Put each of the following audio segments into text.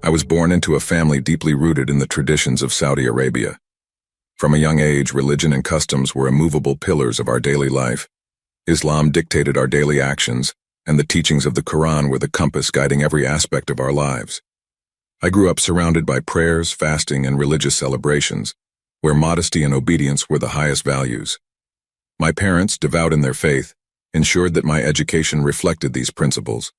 I was born into a family deeply rooted in the traditions of Saudi Arabia. From a young age, religion and customs were immovable pillars of our daily life. Islam dictated our daily actions, and the teachings of the Quran were the compass guiding every aspect of our lives. I grew up surrounded by prayers, fasting, and religious celebrations, where modesty and obedience were the highest values. My parents, devout in their faith, ensured that my education reflected these principles.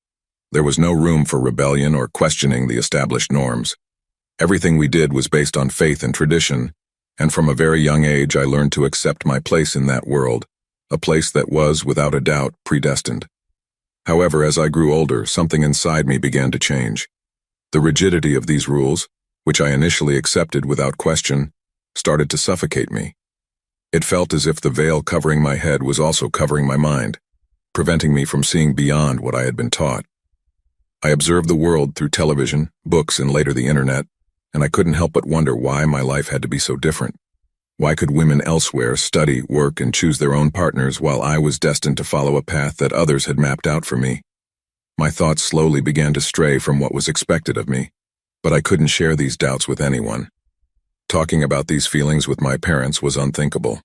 There was no room for rebellion or questioning the established norms. Everything we did was based on faith and tradition, and from a very young age I learned to accept my place in that world, a place that was, without a doubt, predestined. However, as I grew older, something inside me began to change. The rigidity of these rules, which I initially accepted without question, started to suffocate me. It felt as if the veil covering my head was also covering my mind, preventing me from seeing beyond what I had been taught. I observed the world through television, books, and later the internet, and I couldn't help but wonder why my life had to be so different. Why could women elsewhere study, work, and choose their own partners while I was destined to follow a path that others had mapped out for me? My thoughts slowly began to stray from what was expected of me, but I couldn't share these doubts with anyone. Talking about these feelings with my parents was unthinkable.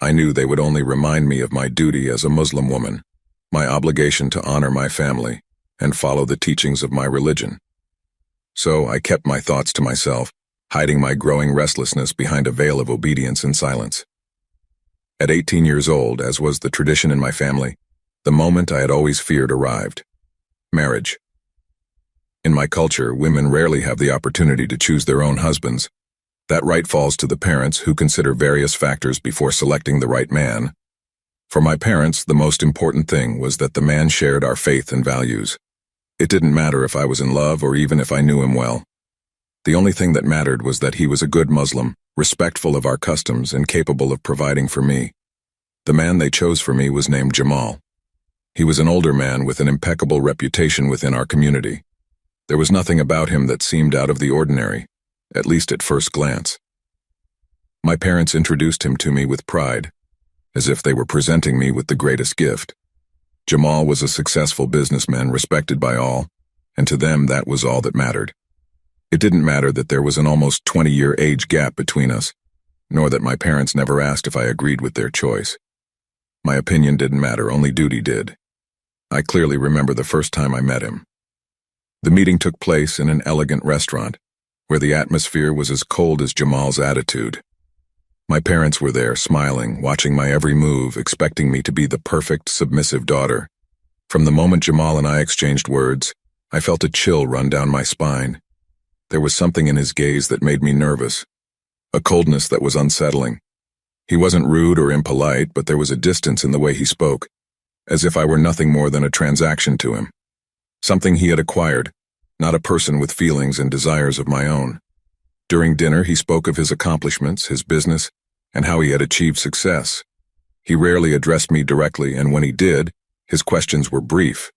I knew they would only remind me of my duty as a Muslim woman, my obligation to honor my family, and follow the teachings of my religion. So I kept my thoughts to myself, hiding my growing restlessness behind a veil of obedience and silence. At 18 years old, as was the tradition in my family, the moment I had always feared arrived: marriage. In my culture, women rarely have the opportunity to choose their own husbands. That right falls to the parents, who consider various factors before selecting the right man. For my parents, the most important thing was that the man shared our faith and values. It didn't matter if I was in love or even if I knew him well. The only thing that mattered was that he was a good Muslim, respectful of our customs, and capable of providing for me. The man they chose for me was named Jamal. He was an older man with an impeccable reputation within our community. There was nothing about him that seemed out of the ordinary, at least at first glance. My parents introduced him to me with pride, as if they were presenting me with the greatest gift. Jamal was a successful businessman respected by all, and to them that was all that mattered. It didn't matter that there was an almost 20-year age gap between us, nor that my parents never asked if I agreed with their choice. My opinion didn't matter, only duty did. I clearly remember the first time I met him. The meeting took place in an elegant restaurant, where the atmosphere was as cold as Jamal's attitude. My parents were there, smiling, watching my every move, expecting me to be the perfect, submissive daughter. From the moment Jamal and I exchanged words, I felt a chill run down my spine. There was something in his gaze that made me nervous, a coldness that was unsettling. He wasn't rude or impolite, but there was a distance in the way he spoke, as if I were nothing more than a transaction to him. Something he had acquired, not a person with feelings and desires of my own. During dinner, he spoke of his accomplishments, his business, and how he had achieved success. He rarely addressed me directly, and when he did, his questions were brief,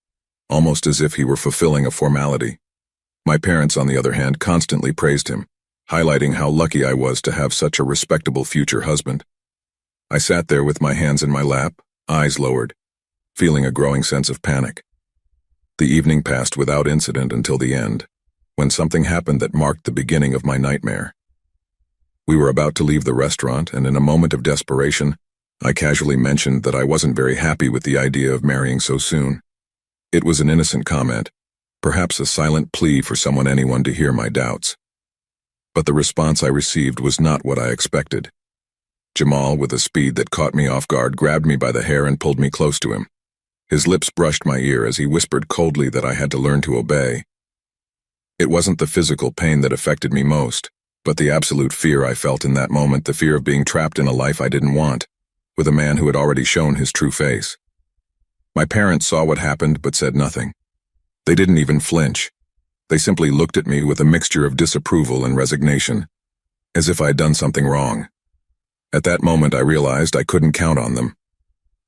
almost as if he were fulfilling a formality. My parents, on the other hand, constantly praised him, highlighting how lucky I was to have such a respectable future husband. I sat there with my hands in my lap, eyes lowered, feeling a growing sense of panic. The evening passed without incident until the end, when something happened that marked the beginning of my nightmare. We were about to leave the restaurant, and in a moment of desperation, I casually mentioned that I wasn't very happy with the idea of marrying so soon. It was an innocent comment, perhaps a silent plea for anyone to hear my doubts. But the response I received was not what I expected. Jamal, with a speed that caught me off guard, grabbed me by the hair and pulled me close to him. His lips brushed my ear as he whispered coldly that I had to learn to obey. It wasn't the physical pain that affected me most, but the absolute fear I felt in that moment, the fear of being trapped in a life I didn't want, with a man who had already shown his true face. My parents saw what happened but said nothing. They didn't even flinch. They simply looked at me with a mixture of disapproval and resignation, as if I had done something wrong. At that moment, I realized I couldn't count on them.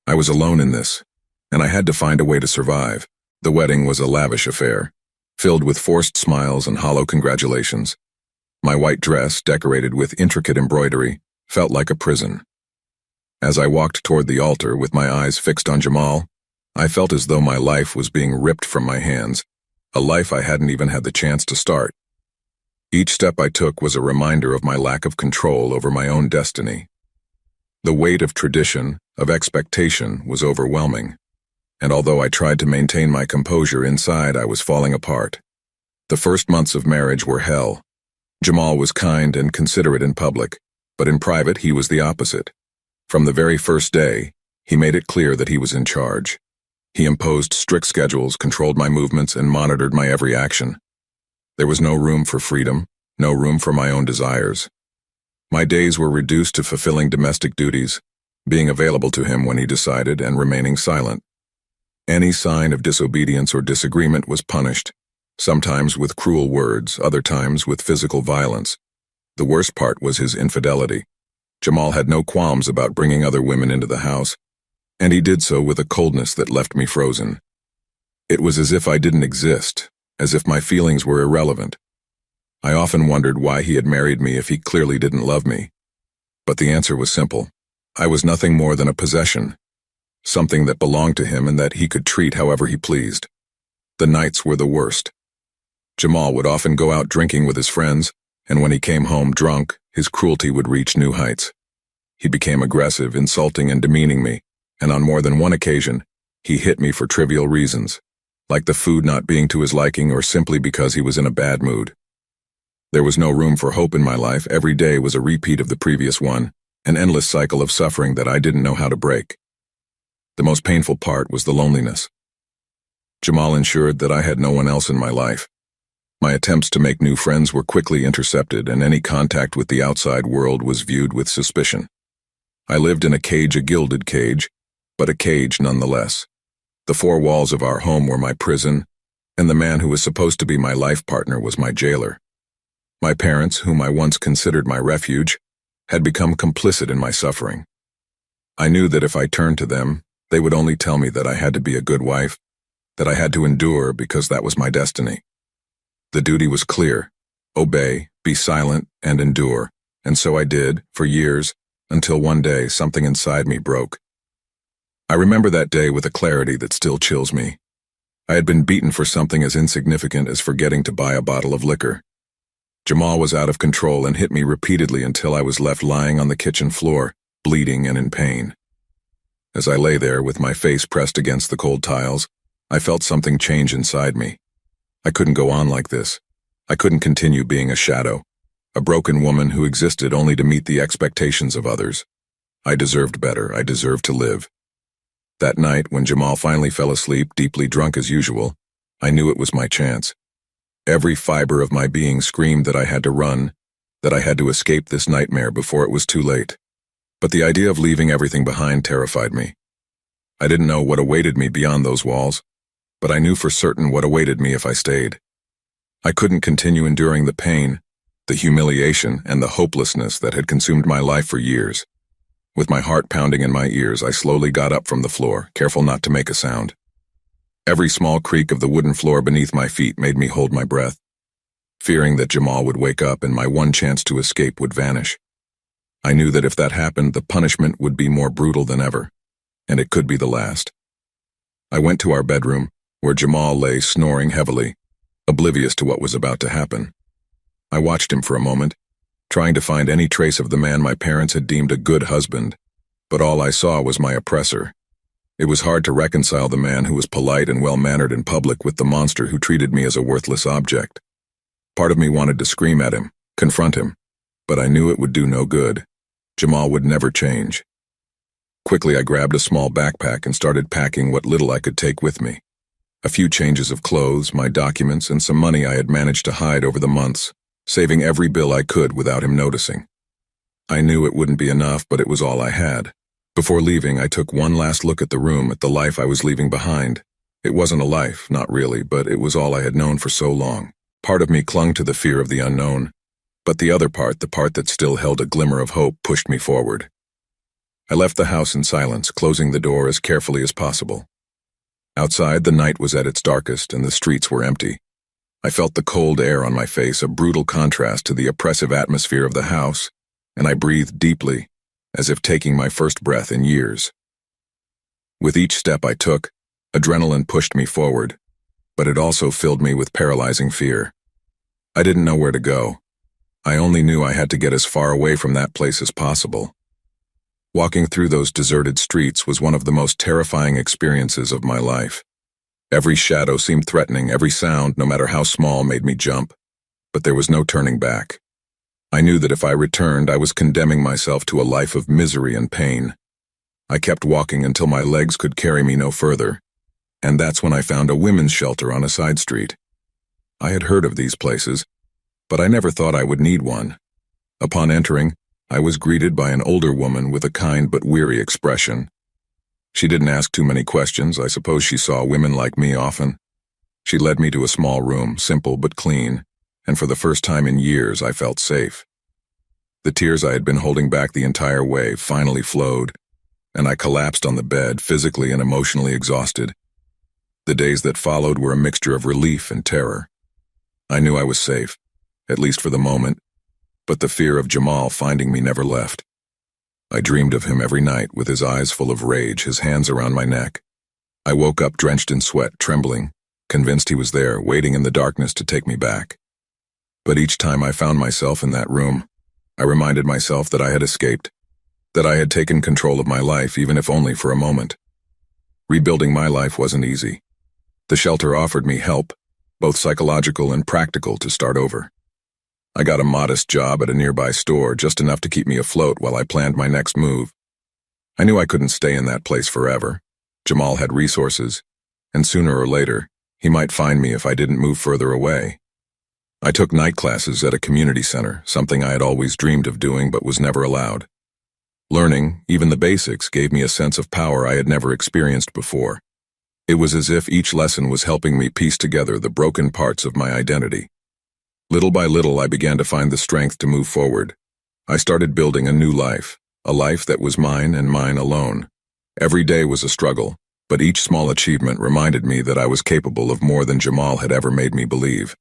I was alone in this, and I had to find a way to survive. The wedding was a lavish affair, filled with forced smiles and hollow congratulations. My white dress, decorated with intricate embroidery, felt like a prison. As I walked toward the altar with my eyes fixed on Jamal, I felt as though my life was being ripped from my hands, a life I hadn't even had the chance to start. Each step I took was a reminder of my lack of control over my own destiny. The weight of tradition, of expectation, was overwhelming, and although I tried to maintain my composure inside, I was falling apart. The first months of marriage were hell. Jamal was kind and considerate in public, but in private he was the opposite. From the very first day, he made it clear that he was in charge. He imposed strict schedules, controlled my movements, and monitored my every action. There was no room for freedom, no room for my own desires. My days were reduced to fulfilling domestic duties, being available to him when he decided, and remaining silent. Any sign of disobedience or disagreement was punished, sometimes with cruel words, other times with physical violence. The worst part was his infidelity. Jamal had no qualms about bringing other women into the house, and he did so with a coldness that left me frozen. It was as if I didn't exist, as if my feelings were irrelevant. I often wondered why he had married me if he clearly didn't love me. But the answer was simple. I was nothing more than a possession, something that belonged to him and that he could treat however he pleased. The nights were the worst. Jamal would often go out drinking with his friends, and when he came home drunk, his cruelty would reach new heights. He became aggressive, insulting and demeaning me, and on more than one occasion, he hit me for trivial reasons, like the food not being to his liking or simply because he was in a bad mood. There was no room for hope in my life. Every day was a repeat of the previous one, an endless cycle of suffering that I didn't know how to break. The most painful part was the loneliness. Jamal ensured that I had no one else in my life. My attempts to make new friends were quickly intercepted, and any contact with the outside world was viewed with suspicion. I lived in a gilded cage, but a cage nonetheless. The four walls of our home were my prison, and the man who was supposed to be my life partner was my jailer. My parents, whom I once considered my refuge, had become complicit in my suffering. I knew that if I turned to them, they would only tell me that I had to be a good wife, that I had to endure because that was my destiny. The duty was clear: obey, be silent, and endure, and so I did, for years, until one day something inside me broke. I remember that day with a clarity that still chills me. I had been beaten for something as insignificant as forgetting to buy a bottle of liquor. Jamal was out of control and hit me repeatedly until I was left lying on the kitchen floor, bleeding and in pain. As I lay there with my face pressed against the cold tiles, I felt something change inside me. I couldn't go on like this. I couldn't continue being a shadow, a broken woman who existed only to meet the expectations of others. I deserved better. I deserved to live. That night, when Jamal finally fell asleep, deeply drunk as usual, I knew it was my chance. Every fiber of my being screamed that I had to run, that I had to escape this nightmare before it was too late. But the idea of leaving everything behind terrified me. I didn't know what awaited me beyond those walls, but I knew for certain what awaited me if I stayed. I couldn't continue enduring the pain, the humiliation, and the hopelessness that had consumed my life for years. With my heart pounding in my ears, I slowly got up from the floor, careful not to make a sound. Every small creak of the wooden floor beneath my feet made me hold my breath, fearing that Jamal would wake up and my one chance to escape would vanish. I knew that if that happened, the punishment would be more brutal than ever, and it could be the last. I went to our bedroom, where Jamal lay snoring heavily, oblivious to what was about to happen. I watched him for a moment, trying to find any trace of the man my parents had deemed a good husband, but all I saw was my oppressor. It was hard to reconcile the man who was polite and well-mannered in public with the monster who treated me as a worthless object. Part of me wanted to scream at him, confront him, but I knew it would do no good. Jamal would never change. Quickly, I grabbed a small backpack and started packing what little I could take with me. A few changes of clothes, my documents, and some money I had managed to hide over the months, saving every bill I could without him noticing. I knew it wouldn't be enough, but it was all I had. Before leaving, I took one last look at the room, at the life I was leaving behind. It wasn't a life, not really, but it was all I had known for so long. Part of me clung to the fear of the unknown, but the other part, the part that still held a glimmer of hope, pushed me forward. I left the house in silence, closing the door as carefully as possible. Outside, the night was at its darkest and the streets were empty. I felt the cold air on my face, a brutal contrast to the oppressive atmosphere of the house, and I breathed deeply, as if taking my first breath in years. With each step I took, adrenaline pushed me forward, but it also filled me with paralyzing fear. I didn't know where to go. I only knew I had to get as far away from that place as possible. Walking through those deserted streets was one of the most terrifying experiences of my life. Every shadow seemed threatening, every sound, no matter how small, made me jump. But there was no turning back. I knew that if I returned, I was condemning myself to a life of misery and pain. I kept walking until my legs could carry me no further, and that's when I found a women's shelter on a side street. I had heard of these places, but I never thought I would need one. Upon entering, I was greeted by an older woman with a kind but weary expression. She didn't ask too many questions. I suppose she saw women like me often. She led me to a small room, simple but clean, and for the first time in years I felt safe. The tears I had been holding back the entire way finally flowed, and I collapsed on the bed, physically and emotionally exhausted. The days that followed were a mixture of relief and terror. I knew I was safe, at least for the moment, but the fear of Jamal finding me never left. I dreamed of him every night, with his eyes full of rage, his hands around my neck. I woke up drenched in sweat, trembling, convinced he was there, waiting in the darkness to take me back. But each time I found myself in that room, I reminded myself that I had escaped, that I had taken control of my life, even if only for a moment. Rebuilding my life wasn't easy. The shelter offered me help, both psychological and practical, to start over. I got a modest job at a nearby store, just enough to keep me afloat while I planned my next move. I knew I couldn't stay in that place forever. Jamal had resources, and sooner or later, he might find me if I didn't move further away. I took night classes at a community center, something I had always dreamed of doing but was never allowed. Learning, even the basics, gave me a sense of power I had never experienced before. It was as if each lesson was helping me piece together the broken parts of my identity. Little by little, I began to find the strength to move forward. I started building a new life, a life that was mine and mine alone. Every day was a struggle, but each small achievement reminded me that I was capable of more than Jamal had ever made me believe.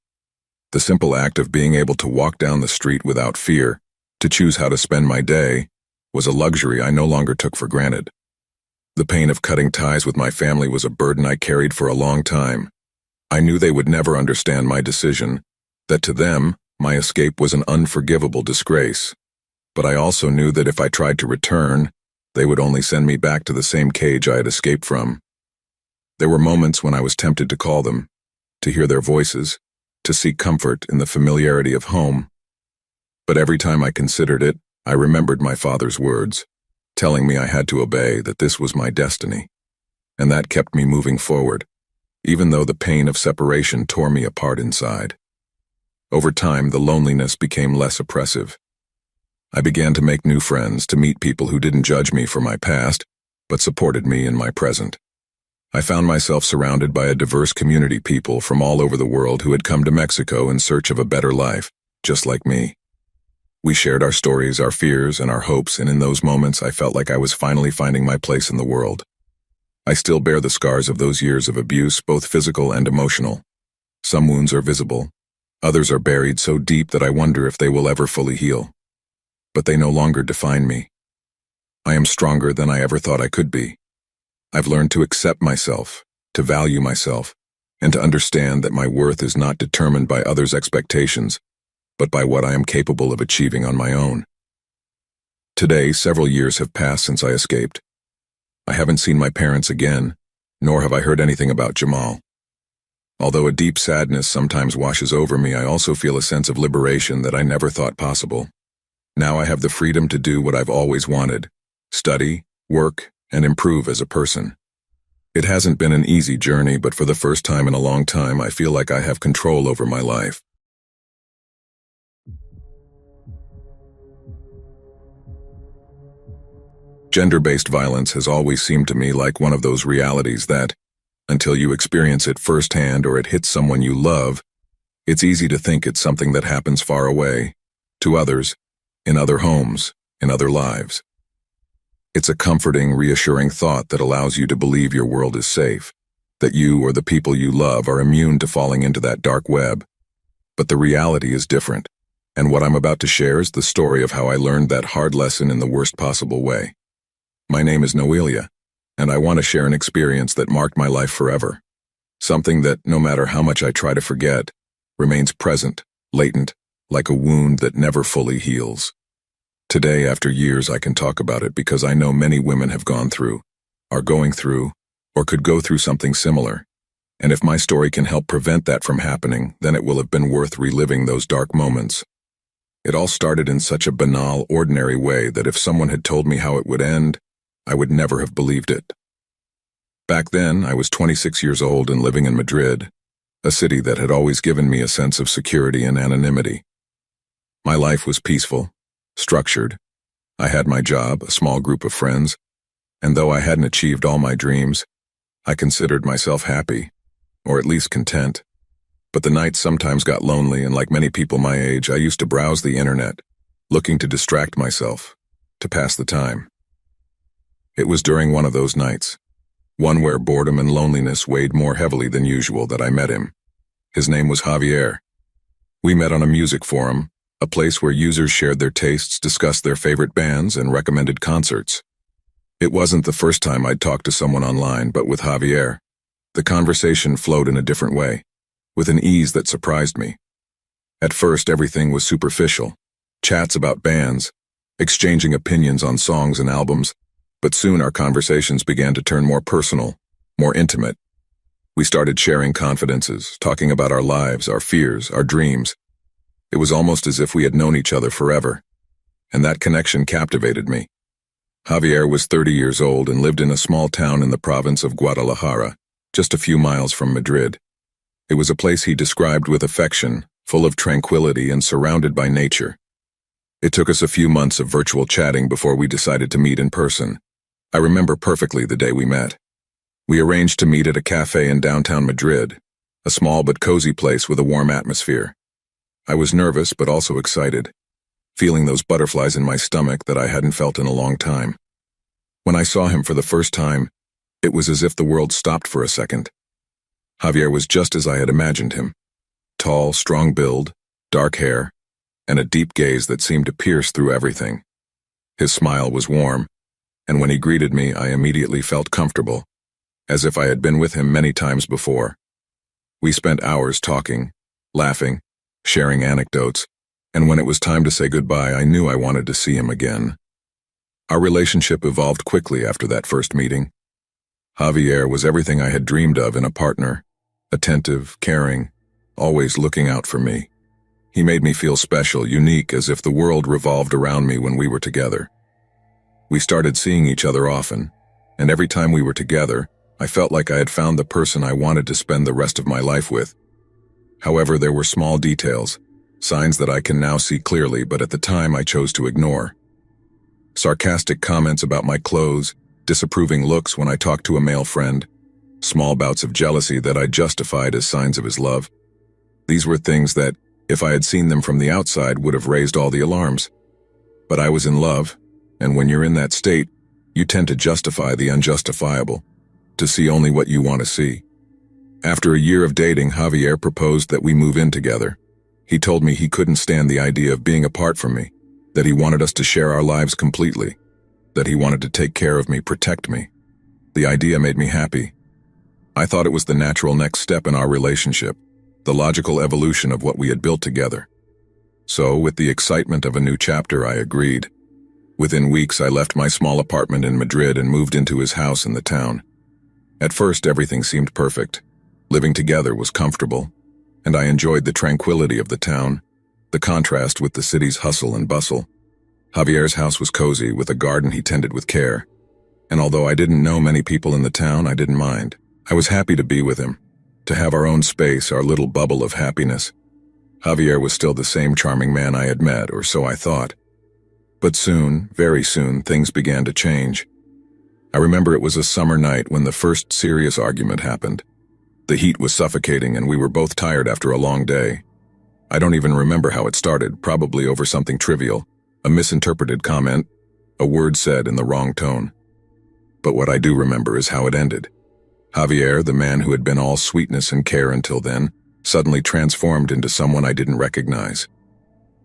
The simple act of being able to walk down the street without fear, to choose how to spend my day, was a luxury I no longer took for granted. The pain of cutting ties with my family was a burden I carried for a long time. I knew they would never understand my decision, that to them, my escape was an unforgivable disgrace. But I also knew that if I tried to return, they would only send me back to the same cage I had escaped from. There were moments when I was tempted to call them, to hear their voices, to seek comfort in the familiarity of home. But every time I considered it, I remembered my father's words, telling me I had to obey, that this was my destiny. And that kept me moving forward, even though the pain of separation tore me apart inside. Over time, the loneliness became less oppressive. I began to make new friends, to meet people who didn't judge me for my past, but supported me in my present. I found myself surrounded by a diverse community of people from all over the world who had come to Mexico in search of a better life, just like me. We shared our stories, our fears, and our hopes, and in those moments I felt like I was finally finding my place in the world. I still bear the scars of those years of abuse, both physical and emotional. Some wounds are visible. Others are buried so deep that I wonder if they will ever fully heal. But they no longer define me. I am stronger than I ever thought I could be. I've learned to accept myself, to value myself, and to understand that my worth is not determined by others' expectations, but by what I am capable of achieving on my own. Today, several years have passed since I escaped. I haven't seen my parents again, nor have I heard anything about Jamal. Although a deep sadness sometimes washes over me, I also feel a sense of liberation that I never thought possible. Now I have the freedom to do what I've always wanted: study, work, and improve as a person. It hasn't been an easy journey, but for the first time in a long time, I feel like I have control over my life. Gender-based violence has always seemed to me like one of those realities that, until you experience it firsthand or it hits someone you love, it's easy to think it's something that happens far away, to others, in other homes, in other lives. It's a comforting, reassuring thought that allows you to believe your world is safe, that you or the people you love are immune to falling into that dark web. But the reality is different, and what I'm about to share is the story of how I learned that hard lesson in the worst possible way. My name is Noelia, and I want to share an experience that marked my life forever. Something that, no matter how much I try to forget, remains present, latent, like a wound that never fully heals. Today, after years, I can talk about it because I know many women have gone through, are going through, or could go through something similar. And if my story can help prevent that from happening, then it will have been worth reliving those dark moments. It all started in such a banal, ordinary way that if someone had told me how it would end, I would never have believed it. Back then, I was 26 years old and living in Madrid, a city that had always given me a sense of security and anonymity. My life was peaceful, structured. I had my job, a small group of friends, and though I hadn't achieved all my dreams, I considered myself happy, or at least content. But the nights sometimes got lonely, and like many people my age, I used to browse the internet, looking to distract myself, to pass the time. It was during one of those nights, one where boredom and loneliness weighed more heavily than usual, that I met him. His name was Javier. We met on a music forum, a place where users shared their tastes, discussed their favorite bands, and recommended concerts. It wasn't the first time I'd talked to someone online, but with Javier, the conversation flowed in a different way, with an ease that surprised me. At first, everything was superficial, chats about bands, exchanging opinions on songs and albums, but soon our conversations began to turn more personal, more intimate. We started sharing confidences, talking about our lives, our fears, our dreams. It was almost as if we had known each other forever, and that connection captivated me. Javier was 30 years old and lived in a small town in the province of Guadalajara, just a few miles from Madrid. It was a place he described with affection, full of tranquility and surrounded by nature. It took us a few months of virtual chatting before we decided to meet in person. I remember perfectly the day we met. We arranged to meet at a cafe in downtown Madrid, a small but cozy place with a warm atmosphere. I was nervous but also excited, feeling those butterflies in my stomach that I hadn't felt in a long time. When I saw him for the first time, it was as if the world stopped for a second. Javier was just as I had imagined him. Tall, strong build, dark hair, and a deep gaze that seemed to pierce through everything. His smile was warm, and when he greeted me, I immediately felt comfortable, as if I had been with him many times before. We spent hours talking, laughing, sharing anecdotes, and when it was time to say goodbye, I knew I wanted to see him again. Our relationship evolved quickly after that first meeting. Javier was everything I had dreamed of in a partner, attentive, caring, always looking out for me. He made me feel special, unique, as if the world revolved around me when we were together. We started seeing each other often, and every time we were together, I felt like I had found the person I wanted to spend the rest of my life with. However, there were small details, signs that I can now see clearly, but at the time I chose to ignore. Sarcastic comments about my clothes, disapproving looks when I talked to a male friend, small bouts of jealousy that I justified as signs of his love. These were things that, if I had seen them from the outside, would have raised all the alarms. But I was in love, and when you're in that state, you tend to justify the unjustifiable, to see only what you want to see. After a year of dating, Javier proposed that we move in together. He told me he couldn't stand the idea of being apart from me, that he wanted us to share our lives completely, that he wanted to take care of me, protect me. The idea made me happy. I thought it was the natural next step in our relationship, the logical evolution of what we had built together. So, with the excitement of a new chapter, I agreed. Within weeks, I left my small apartment in Madrid and moved into his house in the town. At first, everything seemed perfect. Living together was comfortable, and I enjoyed the tranquility of the town, the contrast with the city's hustle and bustle. Javier's house was cozy, with a garden he tended with care, and although I didn't know many people in the town, I didn't mind. I was happy to be with him, to have our own space, our little bubble of happiness. Javier was still the same charming man I had met, or so I thought. But soon, very soon, things began to change. I remember it was a summer night when the first serious argument happened. The heat was suffocating and we were both tired after a long day. I don't even remember how it started, probably over something trivial, a misinterpreted comment, a word said in the wrong tone. But what I do remember is how it ended. Javier, the man who had been all sweetness and care until then, suddenly transformed into someone I didn't recognize.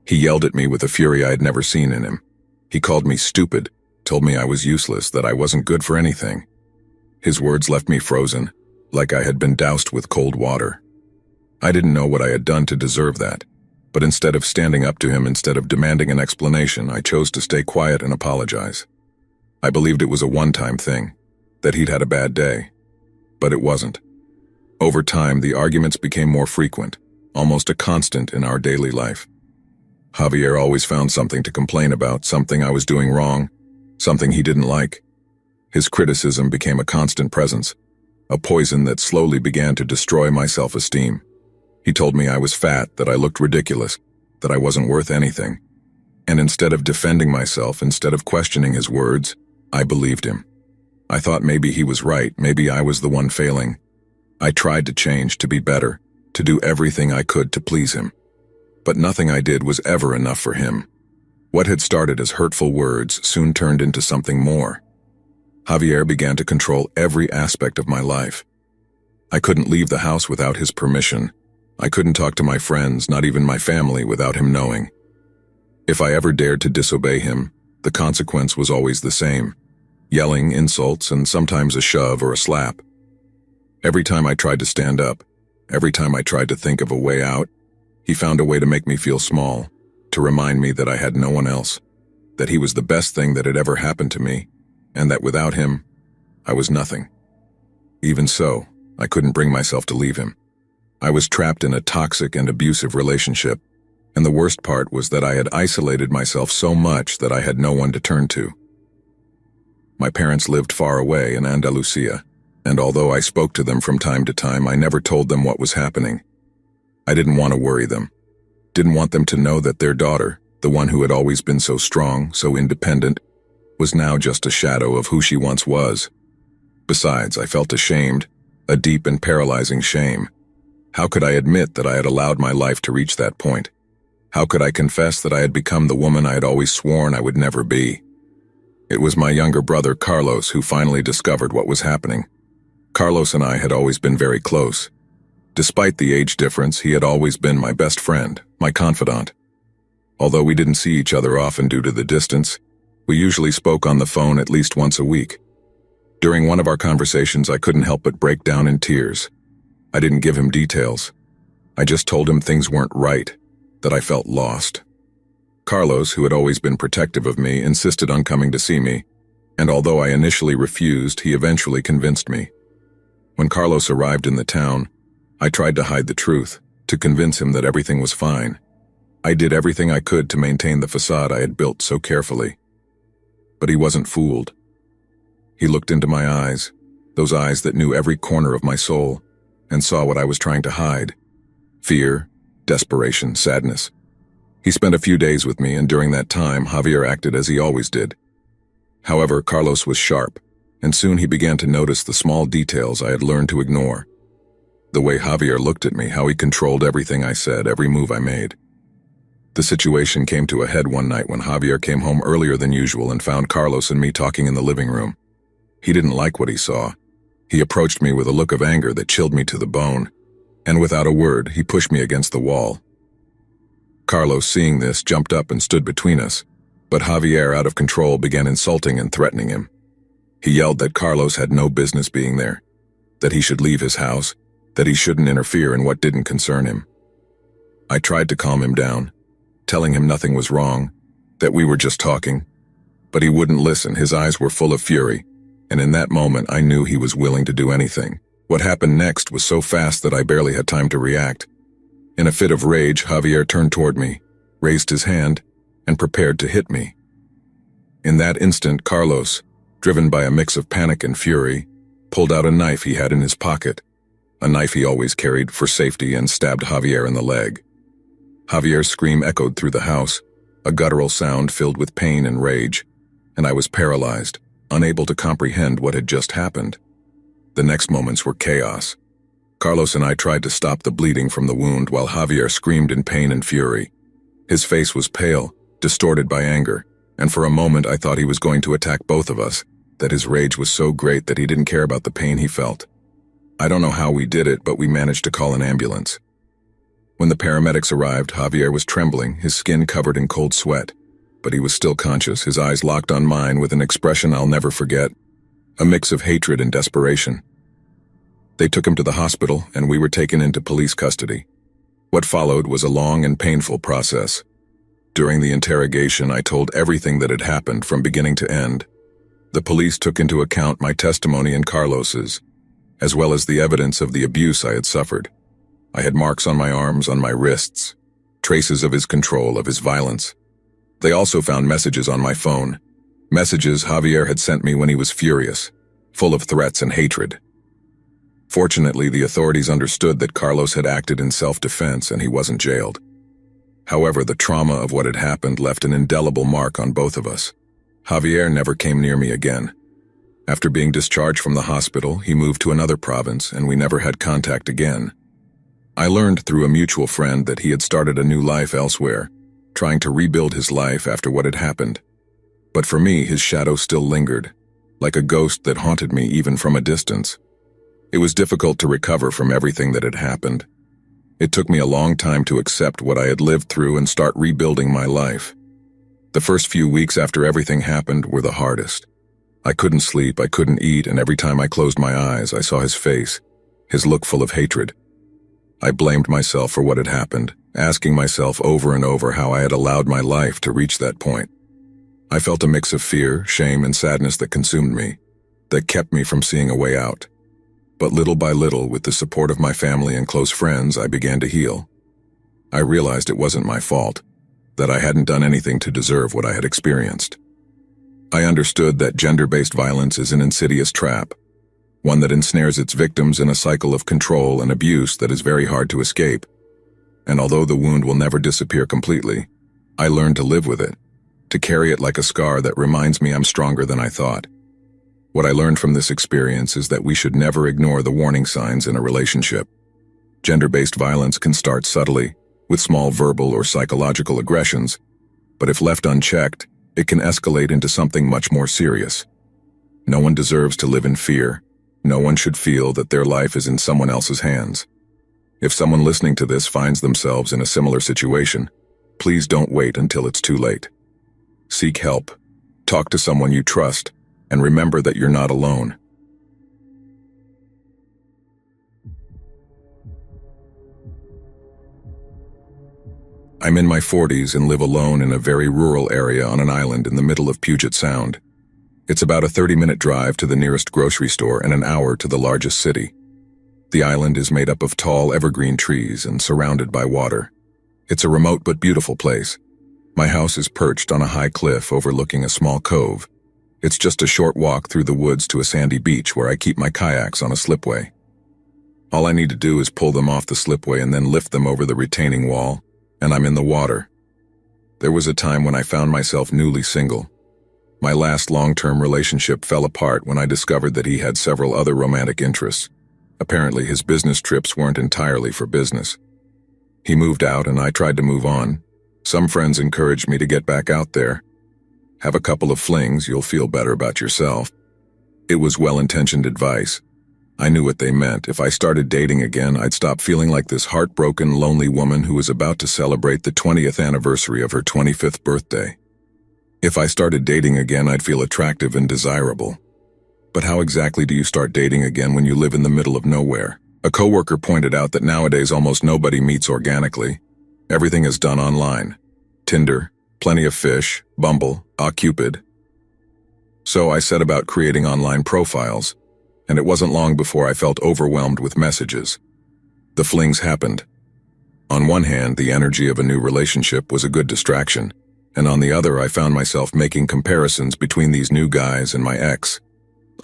He yelled at me with a fury I had never seen in him. He called me stupid, told me I was useless, that I wasn't good for anything. His words left me frozen, like I had been doused with cold water. I didn't know what I had done to deserve that, But instead of standing up to him, instead of demanding an explanation, I chose to stay quiet and apologize. I believed it was a one-time thing, that he'd had a bad day. But it wasn't. Over time, the arguments became more frequent, almost a constant in our daily life. Javier always found something to complain about, something I was doing wrong, something he didn't like. His criticism became a constant presence, a poison that slowly began to destroy my self-esteem. He told me I was fat, that I looked ridiculous, that I wasn't worth anything. And instead of defending myself, instead of questioning his words, I believed him. I thought maybe he was right, maybe I was the one failing. I tried to change, to be better, to do everything I could to please him. But nothing I did was ever enough for him. What had started as hurtful words soon turned into something more. Javier began to control every aspect of my life. I couldn't leave the house without his permission. I couldn't talk to my friends, not even my family, without him knowing. If I ever dared to disobey him, the consequence was always the same: yelling, insults, and sometimes a shove or a slap. Every time I tried to stand up, every time I tried to think of a way out, he found a way to make me feel small, to remind me that I had no one else, that he was the best thing that had ever happened to me, and that without him, I was nothing. Even so, I couldn't bring myself to leave him. I was trapped in a toxic and abusive relationship, and the worst part was that I had isolated myself so much that I had no one to turn to. My parents lived far away in Andalusia, and although I spoke to them from time to time, I never told them what was happening. I didn't want to worry them. Didn't want them to know that their daughter, the one who had always been so strong, so independent, was now just a shadow of who she once was. Besides, I felt ashamed, a deep and paralyzing shame. How could I admit that I had allowed my life to reach that point? How could I confess that I had become the woman I had always sworn I would never be? It was my younger brother, Carlos, who finally discovered what was happening. Carlos and I had always been very close. Despite the age difference, he had always been my best friend, my confidant. Although we didn't see each other often due to the distance, we usually spoke on the phone at least once a week. During one of our conversations, I couldn't help but break down in tears. I didn't give him details. I just told him things weren't right, that I felt lost. Carlos, who had always been protective of me, insisted on coming to see me, and although I initially refused, he eventually convinced me. When Carlos arrived in the town, I tried to hide the truth, to convince him that everything was fine. I did everything I could to maintain the facade I had built so carefully. But he wasn't fooled. He looked into my eyes, those eyes that knew every corner of my soul, and saw what I was trying to hide: fear, desperation, sadness. He spent a few days with me, and during that time, Javier acted as he always did. However, Carlos was sharp, and soon he began to notice the small details I had learned to ignore. The way Javier looked at me, how he controlled everything I said, every move I made. The situation came to a head one night when Javier came home earlier than usual and found Carlos and me talking in the living room. He didn't like what he saw. He approached me with a look of anger that chilled me to the bone, and without a word, he pushed me against the wall. Carlos, seeing this, jumped up and stood between us, but Javier, out of control, began insulting and threatening him. He yelled that Carlos had no business being there, that he should leave his house, that he shouldn't interfere in what didn't concern him. I tried to calm him down, telling him nothing was wrong, that we were just talking, but he wouldn't listen. His eyes were full of fury, and in that moment I knew he was willing to do anything. What happened next was so fast that I barely had time to react. In a fit of rage, Javier turned toward me, raised his hand, and prepared to hit me. In that instant, Carlos, driven by a mix of panic and fury, pulled out a knife he had in his pocket, a knife he always carried for safety, and stabbed Javier in the leg. Javier's scream echoed through the house, a guttural sound filled with pain and rage, and I was paralyzed, unable to comprehend what had just happened. The next moments were chaos. Carlos and I tried to stop the bleeding from the wound while Javier screamed in pain and fury. His face was pale, distorted by anger, and for a moment I thought he was going to attack both of us, that his rage was so great that he didn't care about the pain he felt. I don't know how we did it, but we managed to call an ambulance. When the paramedics arrived, Javier was trembling, his skin covered in cold sweat, but he was still conscious, his eyes locked on mine with an expression I'll never forget, a mix of hatred and desperation. They took him to the hospital, and we were taken into police custody. What followed was a long and painful process. During the interrogation, I told everything that had happened from beginning to end. The police took into account my testimony and Carlos's, as well as the evidence of the abuse I had suffered. I had marks on my arms, on my wrists, traces of his control, of his violence. They also found messages on my phone, messages Javier had sent me when he was furious, full of threats and hatred. Fortunately, the authorities understood that Carlos had acted in self-defense and he wasn't jailed. However, the trauma of what had happened left an indelible mark on both of us. Javier never came near me again. After being discharged from the hospital, he moved to another province and we never had contact again. I learned through a mutual friend that he had started a new life elsewhere, trying to rebuild his life after what had happened. But for me, his shadow still lingered, like a ghost that haunted me even from a distance. It was difficult to recover from everything that had happened. It took me a long time to accept what I had lived through and start rebuilding my life. The first few weeks after everything happened were the hardest. I couldn't sleep, I couldn't eat, and every time I closed my eyes, I saw his face, his look full of hatred. I blamed myself for what had happened, asking myself over and over how I had allowed my life to reach that point. I felt a mix of fear, shame, and sadness that consumed me, that kept me from seeing a way out. But little by little, with the support of my family and close friends, I began to heal. I realized it wasn't my fault, that I hadn't done anything to deserve what I had experienced. I understood that gender-based violence is an insidious trap, one that ensnares its victims in a cycle of control and abuse that is very hard to escape. And although the wound will never disappear completely, I learned to live with it, to carry it like a scar that reminds me I'm stronger than I thought. What I learned from this experience is that we should never ignore the warning signs in a relationship. Gender-based violence can start subtly, with small verbal or psychological aggressions, but if left unchecked, it can escalate into something much more serious. No one deserves to live in fear. No one should feel that their life is in someone else's hands. If someone listening to this finds themselves in a similar situation, please don't wait until it's too late. Seek help, talk to someone you trust, and remember that you're not alone. I'm in my 40s and live alone in a very rural area on an island in the middle of Puget Sound. It's about a 30-minute drive to the nearest grocery store and an hour to the largest city. The island is made up of tall evergreen trees and surrounded by water. It's a remote but beautiful place. My house is perched on a high cliff overlooking a small cove. It's just a short walk through the woods to a sandy beach where I keep my kayaks on a slipway. All I need to do is pull them off the slipway and then lift them over the retaining wall, and I'm in the water. There was a time when I found myself newly single. My last long-term relationship fell apart when I discovered that he had several other romantic interests. Apparently, his business trips weren't entirely for business. He moved out and I tried to move on. Some friends encouraged me to get back out there. Have a couple of flings, you'll feel better about yourself. It was well-intentioned advice. I knew what they meant. If I started dating again, I'd stop feeling like this heartbroken, lonely woman who was about to celebrate the 20th anniversary of her 25th birthday. If I started dating again, I'd feel attractive and desirable. But how exactly do you start dating again when you live in the middle of nowhere? A coworker pointed out that nowadays almost nobody meets organically. Everything is done online. Tinder, Plenty of Fish, Bumble, OkCupid. So I set about creating online profiles, and it wasn't long before I felt overwhelmed with messages. The flings happened. On one hand, the energy of a new relationship was a good distraction, and on the other, I found myself making comparisons between these new guys and my ex.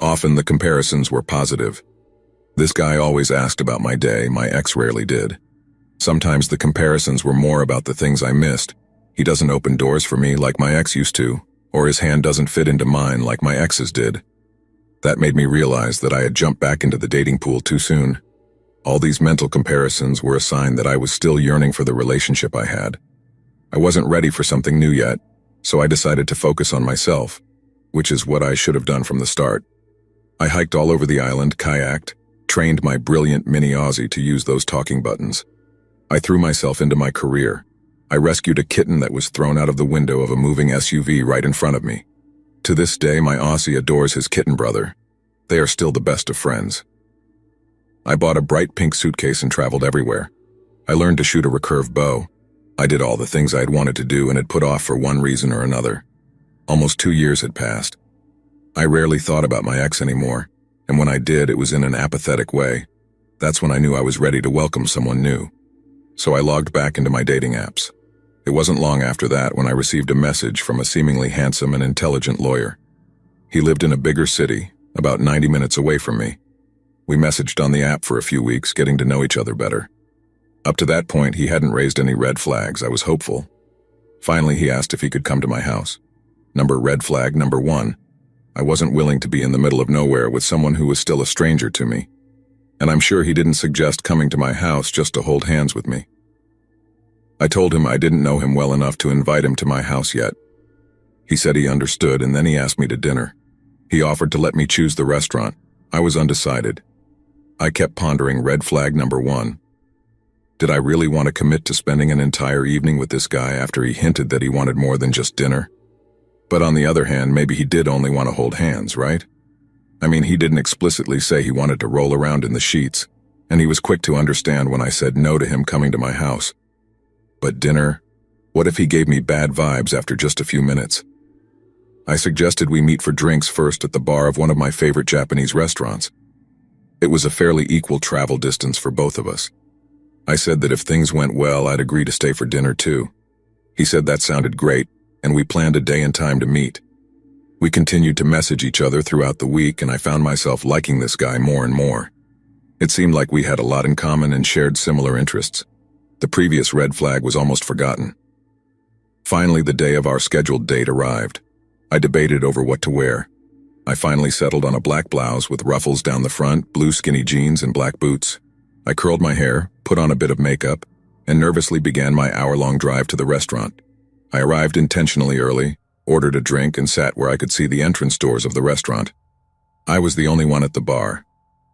Often the comparisons were positive. This guy always asked about my day, my ex rarely did. Sometimes the comparisons were more about the things I missed. He doesn't open doors for me like my ex used to, or his hand doesn't fit into mine like my ex's did. That made me realize that I had jumped back into the dating pool too soon. All these mental comparisons were a sign that I was still yearning for the relationship I had. I wasn't ready for something new yet, so I decided to focus on myself, which is what I should have done from the start. I hiked all over the island, kayaked, trained my brilliant mini Aussie to use those talking buttons. I threw myself into my career. I rescued a kitten that was thrown out of the window of a moving SUV right in front of me. To this day, my Aussie adores his kitten brother. They are still the best of friends. I bought a bright pink suitcase and traveled everywhere. I learned to shoot a recurve bow. I did all the things I had wanted to do and had put off for one reason or another. Almost 2 years had passed. I rarely thought about my ex anymore, and when I did, it was in an apathetic way. That's when I knew I was ready to welcome someone new. So I logged back into my dating apps. It wasn't long after that when I received a message from a seemingly handsome and intelligent lawyer. He lived in a bigger city, about 90 minutes away from me. We messaged on the app for a few weeks, getting to know each other better. Up to that point, he hadn't raised any red flags. I was hopeful. Finally, he asked if he could come to my house. Red flag number 1. I wasn't willing to be in the middle of nowhere with someone who was still a stranger to me. And I'm sure he didn't suggest coming to my house just to hold hands with me. I told him I didn't know him well enough to invite him to my house yet. He said he understood, and then he asked me to dinner. He offered to let me choose the restaurant. I was undecided. I kept pondering red flag number 1. Did I really want to commit to spending an entire evening with this guy after he hinted that he wanted more than just dinner? But on the other hand, maybe he did only want to hold hands, right? I mean, he didn't explicitly say he wanted to roll around in the sheets, and he was quick to understand when I said no to him coming to my house. But dinner? What if he gave me bad vibes after just a few minutes? I suggested we meet for drinks first at the bar of one of my favorite Japanese restaurants. It was a fairly equal travel distance for both of us. I said that if things went well, I'd agree to stay for dinner too. He said that sounded great, and we planned a day and time to meet. We continued to message each other throughout the week, and I found myself liking this guy more and more. It seemed like we had a lot in common and shared similar interests. The previous red flag was almost forgotten. Finally, the day of our scheduled date arrived. I debated over what to wear. I finally settled on a black blouse with ruffles down the front, blue skinny jeans, and black boots. I curled my hair, put on a bit of makeup, and nervously began my hour-long drive to the restaurant. I arrived intentionally early, ordered a drink, and sat where I could see the entrance doors of the restaurant. I was the only one at the bar.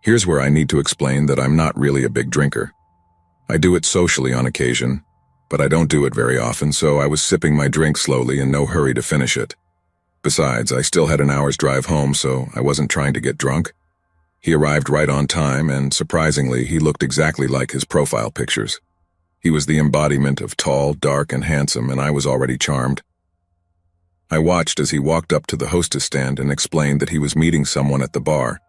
Here's where I need to explain that I'm not really a big drinker. I do it socially on occasion, but I don't do it very often, so I was sipping my drink slowly in no hurry to finish it. Besides, I still had an hour's drive home, so I wasn't trying to get drunk. He arrived right on time, and surprisingly, he looked exactly like his profile pictures. He was the embodiment of tall, dark, and handsome, and I was already charmed. I watched as he walked up to the hostess stand and explained that he was meeting someone at the bar.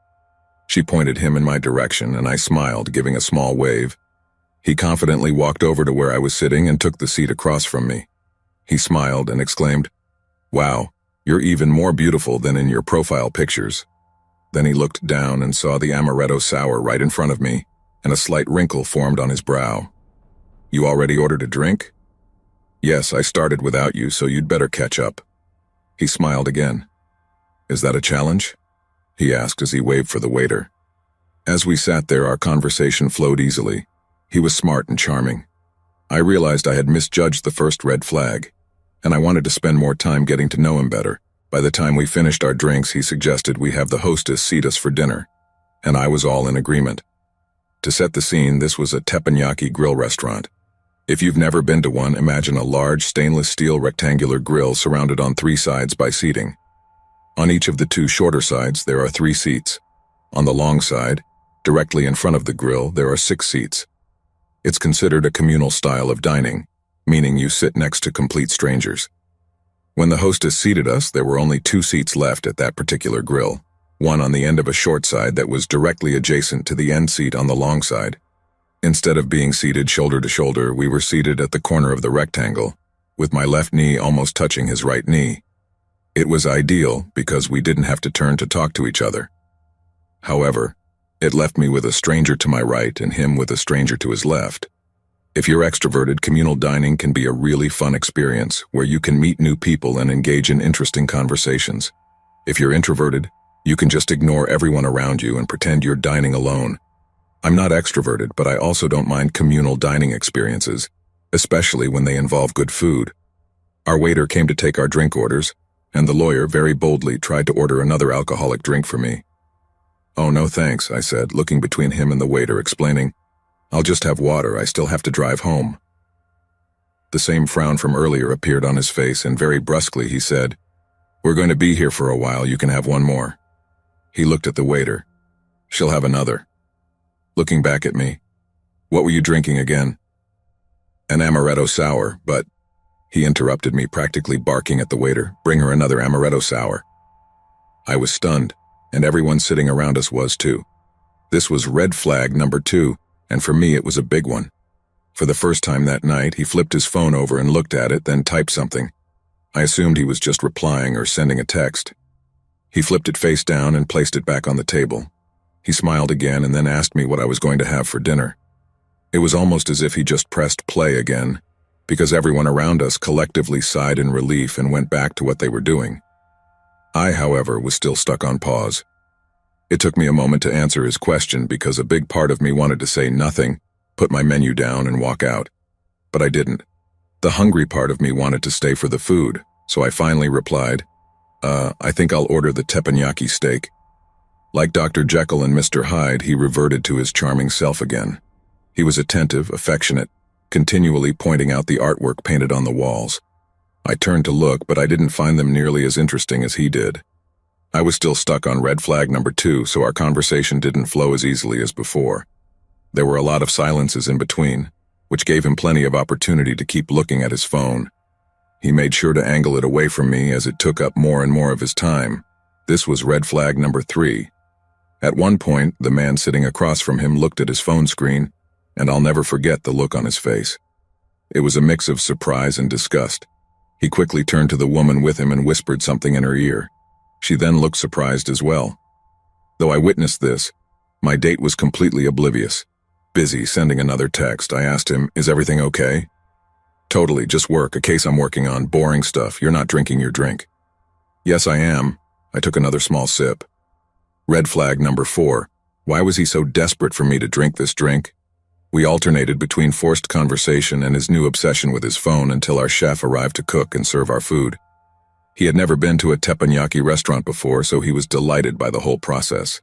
She pointed him in my direction, and I smiled, giving a small wave. He confidently walked over to where I was sitting and took the seat across from me. He smiled and exclaimed, "Wow, you're even more beautiful than in your profile pictures." Then he looked down and saw the amaretto sour right in front of me, and a slight wrinkle formed on his brow. "You already ordered a drink?" "Yes, I started without you, so you'd better catch up." He smiled again. "Is that a challenge?" he asked as he waved for the waiter. As we sat there, our conversation flowed easily. He was smart and charming. I realized I had misjudged the first red flag, and I wanted to spend more time getting to know him better. By the time we finished our drinks, he suggested we have the hostess seat us for dinner, and I was all in agreement. To set the scene, this was a teppanyaki grill restaurant. If you've never been to one, imagine a large stainless steel rectangular grill surrounded on 3 sides by seating. On each of the 2 shorter sides, there are 3 seats. On the long side, directly in front of the grill, there are 6 seats. It's considered a communal style of dining, meaning you sit next to complete strangers. When the hostess seated us, there were only 2 seats left at that particular grill, one on the end of a short side that was directly adjacent to the end seat on the long side. Instead of being seated shoulder to shoulder, we were seated at the corner of the rectangle, with my left knee almost touching his right knee. It was ideal because we didn't have to turn to talk to each other. However, it left me with a stranger to my right and him with a stranger to his left. If you're extroverted, communal dining can be a really fun experience where you can meet new people and engage in interesting conversations. If you're introverted, you can just ignore everyone around you and pretend you're dining alone. I'm not extroverted, but I also don't mind communal dining experiences, especially when they involve good food. Our waiter came to take our drink orders, and the lawyer very boldly tried to order another alcoholic drink for me. "Oh, no thanks," I said, looking between him and the waiter, explaining, "I'll just have water, I still have to drive home." The same frown from earlier appeared on his face, and very brusquely he said, "We're going to be here for a while, you can have one more." He looked at the waiter. "She'll have another." Looking back at me, "What were you drinking again?" An amaretto sour, but he interrupted me, practically barking at the waiter, "Bring her another amaretto sour." I was stunned, and everyone sitting around us was too. This was red flag number 2, and for me it was a big one. For the first time that night, he flipped his phone over and looked at it, then typed something. I assumed he was just replying or sending a text. He flipped it face down and placed it back on the table. He smiled again and then asked me what I was going to have for dinner. It was almost as if he just pressed play again, because everyone around us collectively sighed in relief and went back to what they were doing. I, however, was still stuck on pause. It took me a moment to answer his question because a big part of me wanted to say nothing, put my menu down and walk out. But I didn't. The hungry part of me wanted to stay for the food, so I finally replied, I think I'll order the teppanyaki steak." Like Dr. Jekyll and Mr. Hyde, he reverted to his charming self again. He was attentive, affectionate, continually pointing out the artwork painted on the walls. I turned to look, but I didn't find them nearly as interesting as he did. I was still stuck on red flag number 2, so our conversation didn't flow as easily as before. There were a lot of silences in between, which gave him plenty of opportunity to keep looking at his phone. He made sure to angle it away from me as it took up more and more of his time. This was red flag number 3. At one point, the man sitting across from him looked at his phone screen, and I'll never forget the look on his face. It was a mix of surprise and disgust. He quickly turned to the woman with him and whispered something in her ear. She then looked surprised as well. Though I witnessed this, my date was completely oblivious. Busy sending another text, I asked him, "Is everything okay?" "Totally, just work, a case I'm working on, boring stuff. You're not drinking your drink." "Yes, I am." I took another small sip. Red flag number 4. Why was he so desperate for me to drink this drink? We alternated between forced conversation and his new obsession with his phone until our chef arrived to cook and serve our food. He had never been to a teppanyaki restaurant before, so he was delighted by the whole process.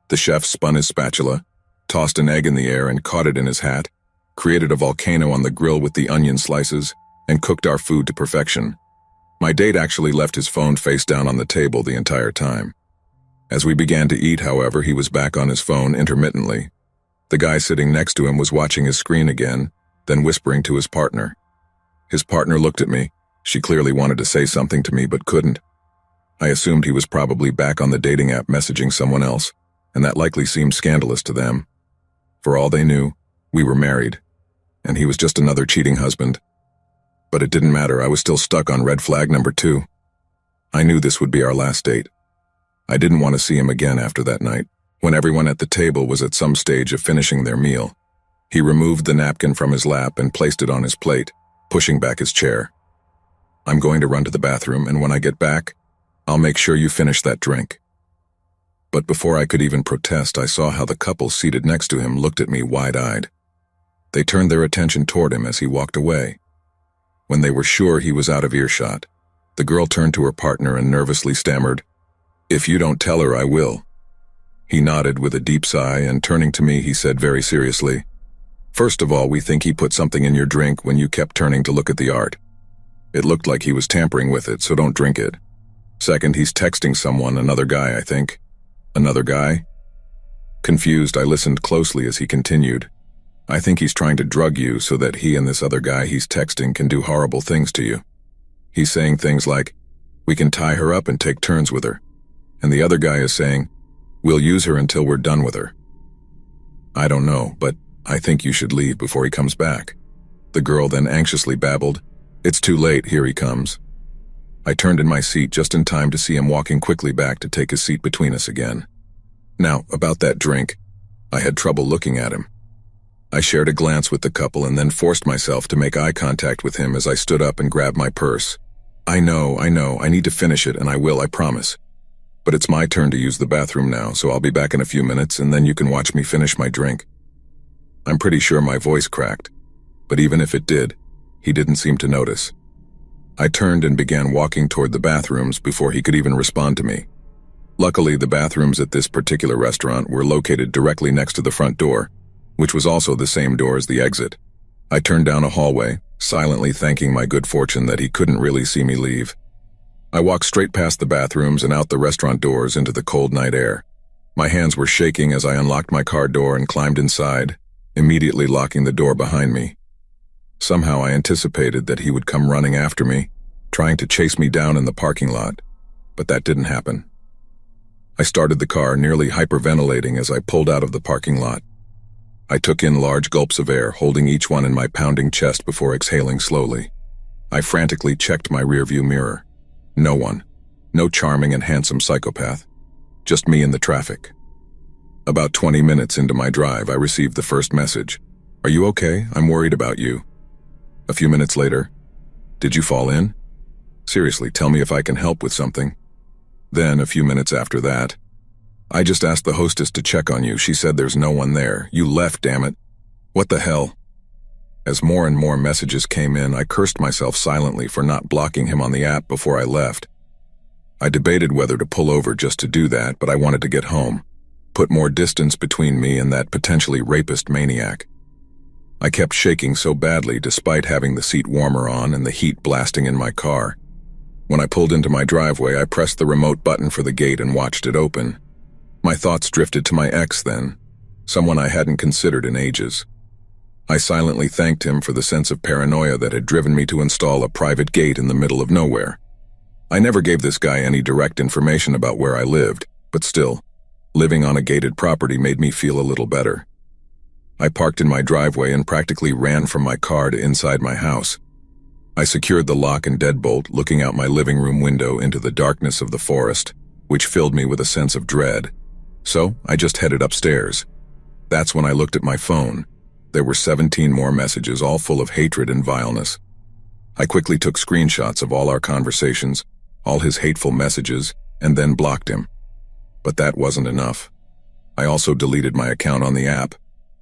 The chef spun his spatula, tossed an egg in the air and caught it in his hat, created a volcano on the grill with the onion slices, and cooked our food to perfection. My date actually left his phone face down on the table the entire time. As we began to eat, however, he was back on his phone intermittently. The guy sitting next to him was watching his screen again, then whispering to his partner. His partner looked at me. She clearly wanted to say something to me but couldn't. I assumed he was probably back on the dating app messaging someone else, and that likely seemed scandalous to them. For all they knew, we were married, and he was just another cheating husband. But it didn't matter, I was still stuck on red flag number 2. I knew this would be our last date. I didn't want to see him again after that night, when everyone at the table was at some stage of finishing their meal. He removed the napkin from his lap and placed it on his plate, pushing back his chair. "I'm going to run to the bathroom, and when I get back, I'll make sure you finish that drink." But before I could even protest, I saw how the couple seated next to him looked at me wide-eyed. They turned their attention toward him as he walked away. When they were sure he was out of earshot, the girl turned to her partner and nervously stammered, "If you don't tell her, I will." He nodded with a deep sigh, and turning to me, he said very seriously, "First of all, we think he put something in your drink when you kept turning to look at the art. It looked like he was tampering with it, so don't drink it. Second, he's texting someone, another guy, I think." "Another guy?" Confused, I listened closely as he continued, "I think he's trying to drug you so that he and this other guy he's texting can do horrible things to you. He's saying things like, 'We can tie her up and take turns with her.' And the other guy is saying, 'We'll use her until we're done with her.' I don't know, but I think you should leave before he comes back." The girl then anxiously babbled, "It's too late, here he comes." I turned in my seat just in time to see him walking quickly back to take his seat between us again. Now, about that drink, I had trouble looking at him. I shared a glance with the couple and then forced myself to make eye contact with him as I stood up and grabbed my purse. I know, I need to finish it, and I will, I promise. But it's my turn to use the bathroom now, so I'll be back in a few minutes and then you can watch me finish my drink." I'm pretty sure my voice cracked, but even if it did, he didn't seem to notice. I turned and began walking toward the bathrooms before he could even respond to me. Luckily, the bathrooms at this particular restaurant were located directly next to the front door, which was also the same door as the exit. I turned down a hallway, silently thanking my good fortune that he couldn't really see me leave. I walked straight past the bathrooms and out the restaurant doors into the cold night air. My hands were shaking as I unlocked my car door and climbed inside, immediately locking the door behind me. Somehow I anticipated that he would come running after me, trying to chase me down in the parking lot, but that didn't happen. I started the car, nearly hyperventilating as I pulled out of the parking lot. I took in large gulps of air, holding each one in my pounding chest before exhaling slowly. I frantically checked my rearview mirror. No one. No charming and handsome psychopath. Just me in the traffic. About 20 minutes into my drive, I received the first message. "Are you okay? I'm worried about you." A few minutes later, "Did you fall in? Seriously, tell me if I can help with something." Then, a few minutes after that, "I just asked the hostess to check on you. She said there's no one there. You left, damn it. What the hell?" As more and more messages came in, I cursed myself silently for not blocking him on the app before I left. I debated whether to pull over just to do that, but I wanted to get home, put more distance between me and that potentially rapist maniac. I kept shaking so badly despite having the seat warmer on and the heat blasting in my car. When I pulled into my driveway, I pressed the remote button for the gate and watched it open. My thoughts drifted to my ex then, someone I hadn't considered in ages. I silently thanked him for the sense of paranoia that had driven me to install a private gate in the middle of nowhere. I never gave this guy any direct information about where I lived, but still, living on a gated property made me feel a little better. I parked in my driveway and practically ran from my car to inside my house. I secured the lock and deadbolt, looking out my living room window into the darkness of the forest, which filled me with a sense of dread. So, I just headed upstairs. That's when I looked at my phone. There were 17 more messages, all full of hatred and vileness. I quickly took screenshots of all our conversations, all his hateful messages, and then blocked him. But that wasn't enough. I also deleted my account on the app,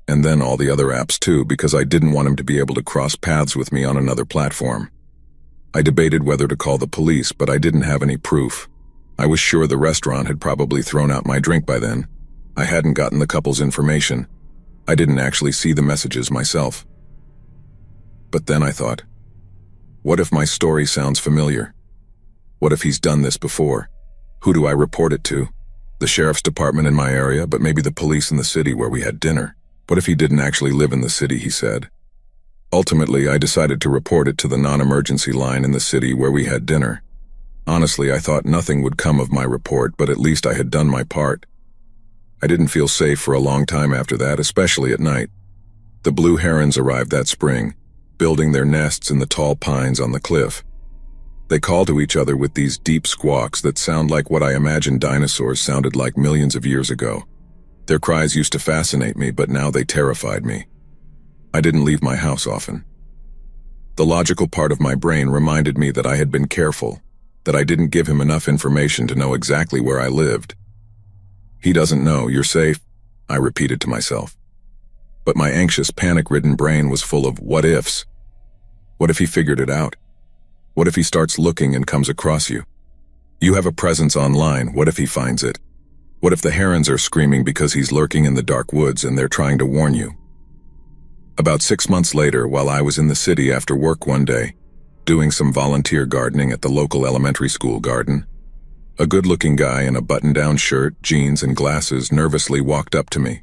and then all the other apps too, because I didn't want him to be able to cross paths with me on another platform. I debated whether to call the police, but I didn't have any proof. I was sure the restaurant had probably thrown out my drink by then. I hadn't gotten the couple's information. I didn't actually see the messages myself. But then I thought, what if my story sounds familiar? What if he's done this before? Who do I report it to? The sheriff's department in my area, but maybe the police in the city where we had dinner. What if he didn't actually live in the city, he said? Ultimately, I decided to report it to the non-emergency line in the city where we had dinner. Honestly, I thought nothing would come of my report, but at least I had done my part. I didn't feel safe for a long time after that, especially at night. The blue herons arrived that spring, building their nests in the tall pines on the cliff. They call to each other with these deep squawks that sound like what I imagined dinosaurs sounded like millions of years ago. Their cries used to fascinate me, but now they terrified me. I didn't leave my house often. The logical part of my brain reminded me that I had been careful, that I didn't give him enough information to know exactly where I lived. He doesn't know, you're safe, I repeated to myself. But my anxious, panic-ridden brain was full of what-ifs. What if he figured it out? What if he starts looking and comes across you? You have a presence online, what if he finds it? What if the herons are screaming because he's lurking in the dark woods and they're trying to warn you? About 6 months later, while I was in the city after work one day, doing some volunteer gardening at the local elementary school garden, a good-looking guy in a button-down shirt, jeans, and glasses nervously walked up to me.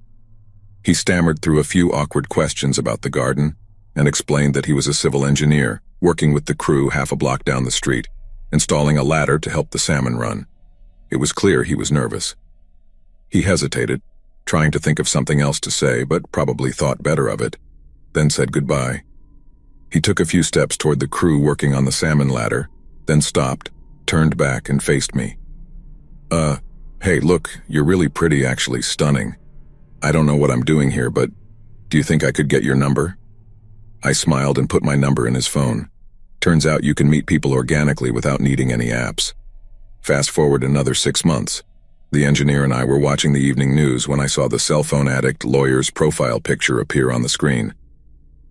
He stammered through a few awkward questions about the garden and explained that he was a civil engineer, working with the crew half a block down the street, installing a ladder to help the salmon run. It was clear he was nervous. He hesitated, trying to think of something else to say, but probably thought better of it, then said goodbye. He took a few steps toward the crew working on the salmon ladder, then stopped, turned back, and faced me. Hey, look, you're really pretty, actually stunning. I don't know what I'm doing here, but do you think I could get your number? I smiled and put my number in his phone. Turns out you can meet people organically without needing any apps. Fast forward another 6 months. The engineer and I were watching the evening news when I saw the cell phone addict lawyer's profile picture appear on the screen.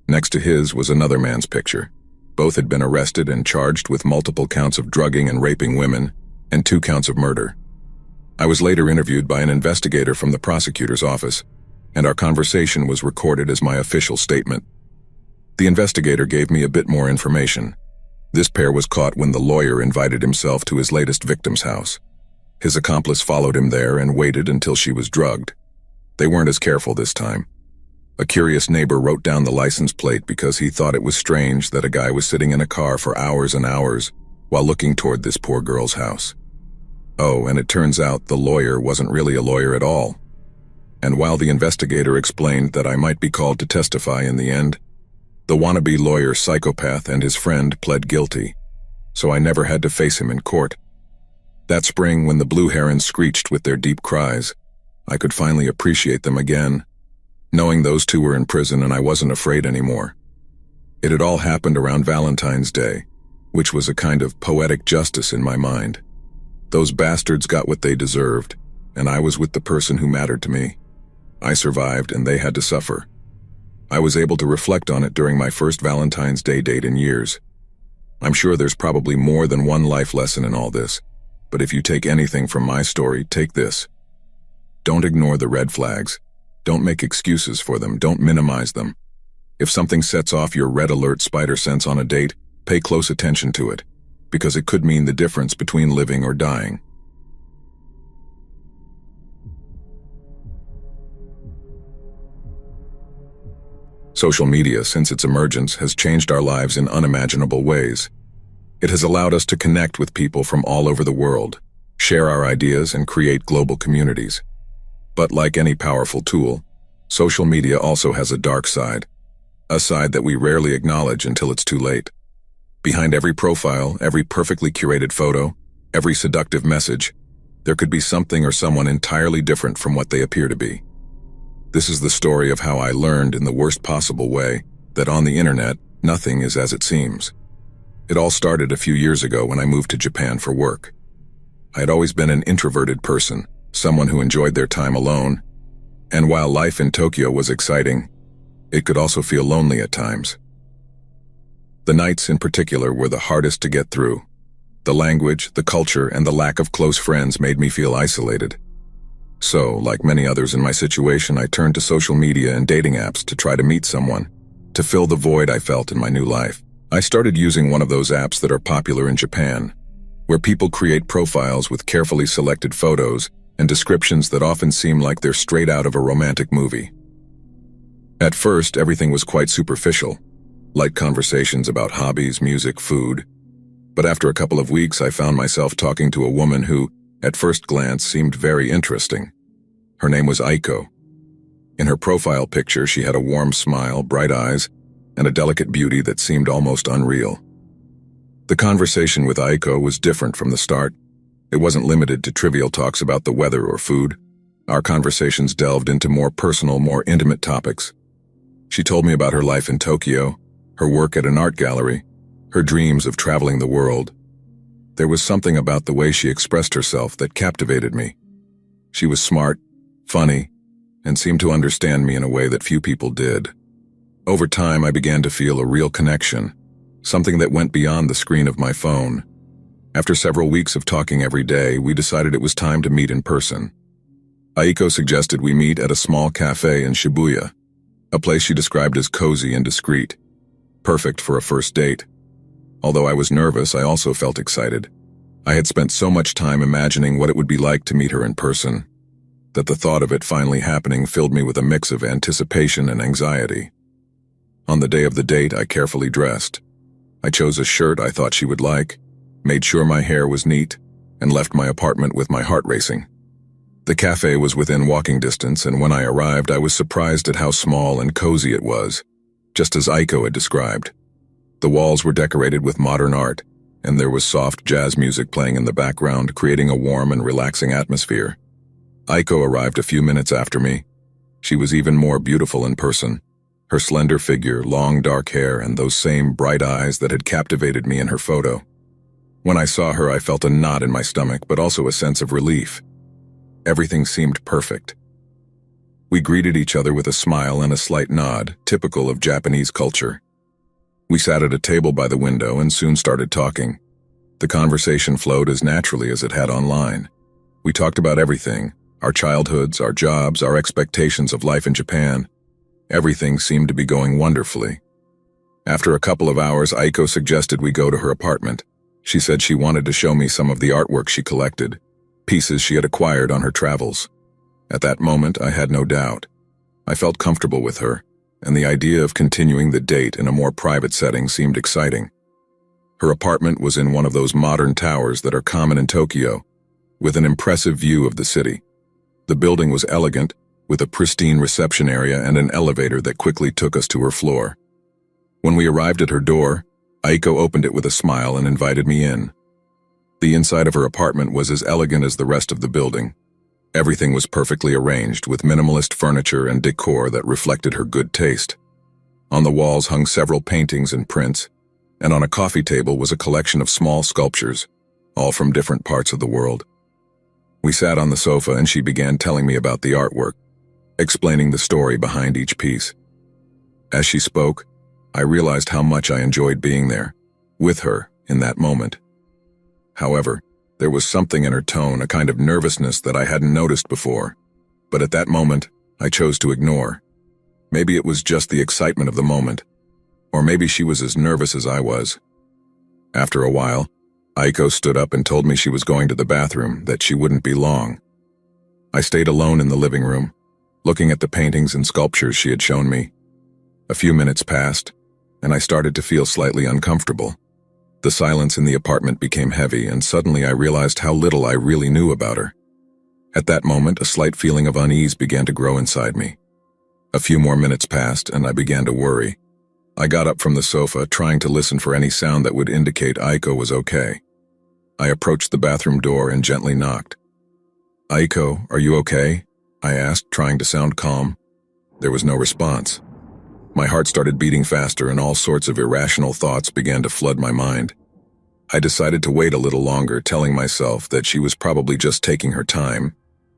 Next to his was another man's picture. Both had been arrested and charged with multiple counts of drugging and raping women, and 2 counts of murder. I was later interviewed by an investigator from the prosecutor's office, and our conversation was recorded as my official statement. The investigator gave me a bit more information. This pair was caught when the lawyer invited himself to his latest victim's house. His accomplice followed him there and waited until she was drugged. They weren't as careful this time. A curious neighbor wrote down the license plate because he thought it was strange that a guy was sitting in a car for hours and hours while looking toward this poor girl's house. Oh, and it turns out the lawyer wasn't really a lawyer at all. And while the investigator explained that I might be called to testify in the end, the wannabe lawyer psychopath and his friend pled guilty, so I never had to face him in court. That spring, when the blue herons screeched with their deep cries, I could finally appreciate them again, knowing those two were in prison and I wasn't afraid anymore. It had all happened around Valentine's Day, which was a kind of poetic justice in my mind. Those bastards got what they deserved, and I was with the person who mattered to me. I survived and they had to suffer. I was able to reflect on it during my first Valentine's Day date in years. I'm sure there's probably more than one life lesson in all this, but if you take anything from my story, take this. Don't ignore the red flags. Don't make excuses for them. Don't minimize them. If something sets off your red alert spider sense on a date, pay close attention to it, because it could mean the difference between living or dying. Social media, since its emergence, has changed our lives in unimaginable ways. It has allowed us to connect with people from all over the world, share our ideas, and create global communities. But like any powerful tool, social media also has a dark side, a side that we rarely acknowledge until it's too late. Behind every profile, every perfectly curated photo, every seductive message, there could be something or someone entirely different from what they appear to be. This is the story of how I learned in the worst possible way that on the internet, nothing is as it seems. It all started a few years ago when I moved to Japan for work. I had always been an introverted person, someone who enjoyed their time alone, and while life in Tokyo was exciting, it could also feel lonely at times. The nights in particular were the hardest to get through. The language, the culture, and the lack of close friends made me feel isolated. So, like many others in my situation, I turned to social media and dating apps to try to meet someone, to fill the void I felt in my new life. I started using one of those apps that are popular in Japan, where people create profiles with carefully selected photos and descriptions that often seem like they're straight out of a romantic movie. At first, everything was quite superficial, light conversations about hobbies, music, food. But after a couple of weeks, I found myself talking to a woman who, at first glance, seemed very interesting. Her name was Aiko. In her profile picture, she had a warm smile, bright eyes, and a delicate beauty that seemed almost unreal. The conversation with Aiko was different from the start. It wasn't limited to trivial talks about the weather or food. Our conversations delved into more personal, more intimate topics. She told me about her life in Tokyo, her work at an art gallery, her dreams of traveling the world. There was something about the way she expressed herself that captivated me. She was smart, funny, and seemed to understand me in a way that few people did. Over time, I began to feel a real connection, something that went beyond the screen of my phone. After several weeks of talking every day, we decided it was time to meet in person. Aiko suggested we meet at a small cafe in Shibuya, a place she described as cozy and discreet, perfect for a first date. Although I was nervous, I also felt excited. I had spent so much time imagining what it would be like to meet her in person, that the thought of it finally happening filled me with a mix of anticipation and anxiety. On the day of the date, I carefully dressed. I chose a shirt I thought she would like, made sure my hair was neat, and left my apartment with my heart racing. The cafe was within walking distance, and when I arrived, I was surprised at how small and cozy it was, just as Aiko had described. The walls were decorated with modern art, and there was soft jazz music playing in the background, creating a warm and relaxing atmosphere. Aiko arrived a few minutes after me. She was even more beautiful in person. Her slender figure, long dark hair, and those same bright eyes that had captivated me in her photo. When I saw her, I felt a knot in my stomach, but also a sense of relief. Everything seemed perfect. We greeted each other with a smile and a slight nod, typical of Japanese culture. We sat at a table by the window and soon started talking. The conversation flowed as naturally as it had online. We talked about everything, our childhoods, our jobs, our expectations of life in Japan. Everything seemed to be going wonderfully. After a couple of hours, Aiko suggested we go to her apartment. She said she wanted to show me some of the artwork she collected, pieces she had acquired on her travels. At that moment, I had no doubt. I felt comfortable with her, and the idea of continuing the date in a more private setting seemed exciting. Her apartment was in one of those modern towers that are common in Tokyo, with an impressive view of the city. The building was elegant, with a pristine reception area and an elevator that quickly took us to her floor. When we arrived at her door, Aiko opened it with a smile and invited me in. The inside of her apartment was as elegant as the rest of the building. Everything was perfectly arranged, with minimalist furniture and decor that reflected her good taste. On the walls hung several paintings and prints, and on a coffee table was a collection of small sculptures, all from different parts of the world. We sat on the sofa and she began telling me about the artwork, explaining the story behind each piece. As she spoke, I realized how much I enjoyed being there, with her, in that moment. However, there was something in her tone, a kind of nervousness that I hadn't noticed before, but at that moment, I chose to ignore. Maybe it was just the excitement of the moment, or maybe she was as nervous as I was. After a while, Aiko stood up and told me she was going to the bathroom, that she wouldn't be long. I stayed alone in the living room, looking at the paintings and sculptures she had shown me. A few minutes passed, and I started to feel slightly uncomfortable. The silence in the apartment became heavy, and suddenly I realized how little I really knew about her. At that moment, a slight feeling of unease began to grow inside me. A few more minutes passed, and I began to worry. I got up from the sofa, trying to listen for any sound that would indicate Aiko was okay. I approached the bathroom door and gently knocked. "Aiko, are you okay?" I asked, trying to sound calm. There was no response. My heart started beating faster and all sorts of irrational thoughts began to flood my mind. I decided to wait a little longer, telling myself that she was probably just taking her time,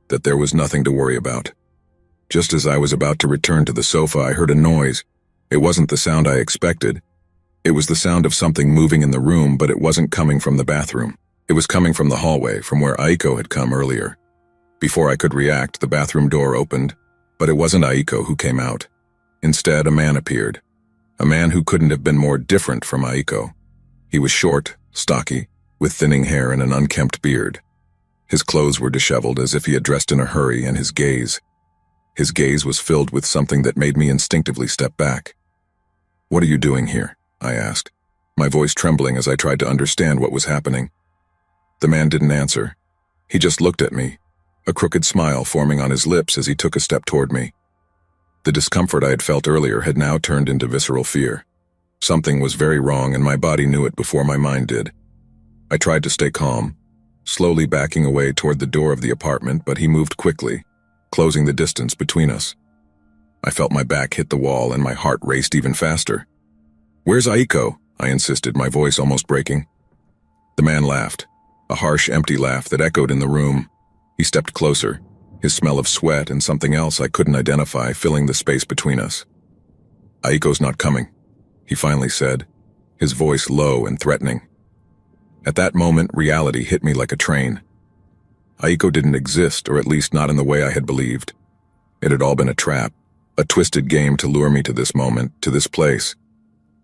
that there was nothing to worry about. Just as I was about to return to the sofa, I heard a noise. It wasn't the sound I expected. It was the sound of something moving in the room, but it wasn't coming from the bathroom. It was coming from the hallway, from where Aiko had come earlier. Before I could react, the bathroom door opened, but it wasn't Aiko who came out. Instead, a man appeared. A man who couldn't have been more different from Aiko. He was short, stocky, with thinning hair and an unkempt beard. His clothes were disheveled, as if he had dressed in a hurry, and his gaze was filled with something that made me instinctively step back. "What are you doing here?" I asked, my voice trembling as I tried to understand what was happening. The man didn't answer. He just looked at me, a crooked smile forming on his lips as he took a step toward me. The discomfort I had felt earlier had now turned into visceral fear. Something was very wrong, and my body knew it before my mind did. I tried to stay calm, slowly backing away toward the door of the apartment, but he moved quickly, closing the distance between us. I felt my back hit the wall and my heart raced even faster. "Where's Aiko?" I insisted, my voice almost breaking. The man laughed, a harsh, empty laugh that echoed in the room. He stepped closer, his smell of sweat and something else I couldn't identify filling the space between us. "Aiko's not coming," he finally said, his voice low and threatening. At that moment, reality hit me like a train. Aiko didn't exist, or at least not in the way I had believed. It had all been a trap, a twisted game to lure me to this moment, to this place.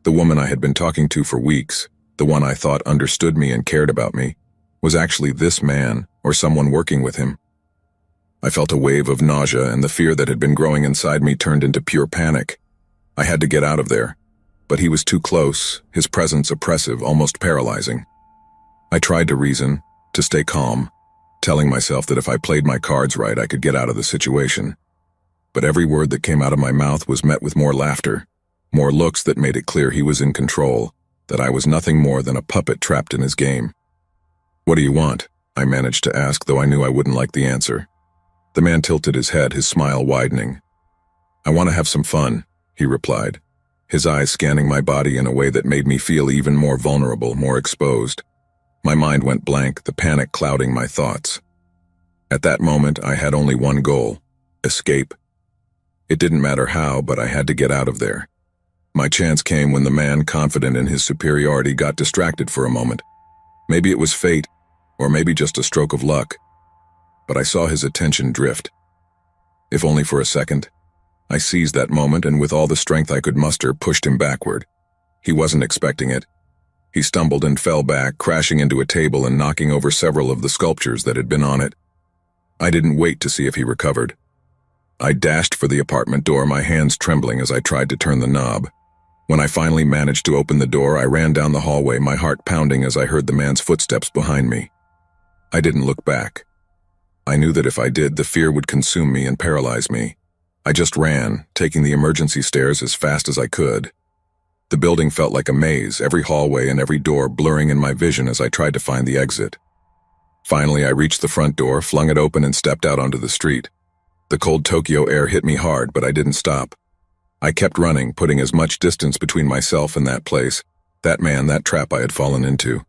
The woman I had been talking to for weeks, the one I thought understood me and cared about me, was actually this man, or someone working with him. I felt a wave of nausea, and the fear that had been growing inside me turned into pure panic. I had to get out of there, but he was too close, his presence oppressive, almost paralyzing. I tried to reason, to stay calm, telling myself that if I played my cards right, I could get out of the situation. But every word that came out of my mouth was met with more laughter, more looks that made it clear he was in control, that I was nothing more than a puppet trapped in his game. "What do you want?" I managed to ask, though I knew I wouldn't like the answer. The man tilted his head, his smile widening. "I want to have some fun," he replied, his eyes scanning my body in a way that made me feel even more vulnerable, more exposed. My mind went blank, the panic clouding my thoughts. At that moment, I had only one goal: escape. It didn't matter how, but I had to get out of there. My chance came when the man, confident in his superiority, got distracted for a moment. Maybe it was fate, or maybe just a stroke of luck. But I saw his attention drift. If only for a second. I seized that moment and with all the strength I could muster, pushed him backward. He wasn't expecting it. He stumbled and fell back, crashing into a table and knocking over several of the sculptures that had been on it. I didn't wait to see if he recovered. I dashed for the apartment door, my hands trembling as I tried to turn the knob. When I finally managed to open the door, I ran down the hallway, my heart pounding as I heard the man's footsteps behind me. I didn't look back. I knew that if I did, the fear would consume me and paralyze me. I just ran, taking the emergency stairs as fast as I could. The building felt like a maze, every hallway and every door blurring in my vision as I tried to find the exit. Finally, I reached the front door, flung it open, and stepped out onto the street. The cold Tokyo air hit me hard, but I didn't stop. I kept running, putting as much distance between myself and that place, that man, that trap I had fallen into.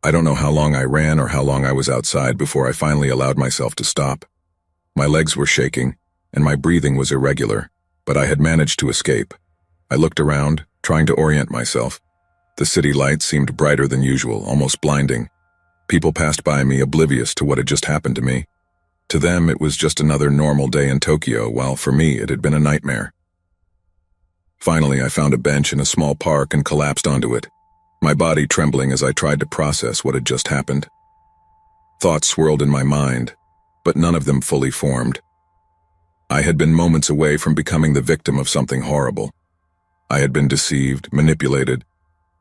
I don't know how long I ran or how long I was outside before I finally allowed myself to stop. My legs were shaking, and my breathing was irregular, but I had managed to escape. I looked around, trying to orient myself. The city lights seemed brighter than usual, almost blinding. People passed by me, oblivious to what had just happened to me. To them, it was just another normal day in Tokyo, while for me, it had been a nightmare. Finally, I found a bench in a small park and collapsed onto it, my body trembling as I tried to process what had just happened. Thoughts swirled in my mind, but none of them fully formed. I had been moments away from becoming the victim of something horrible. I had been deceived, manipulated,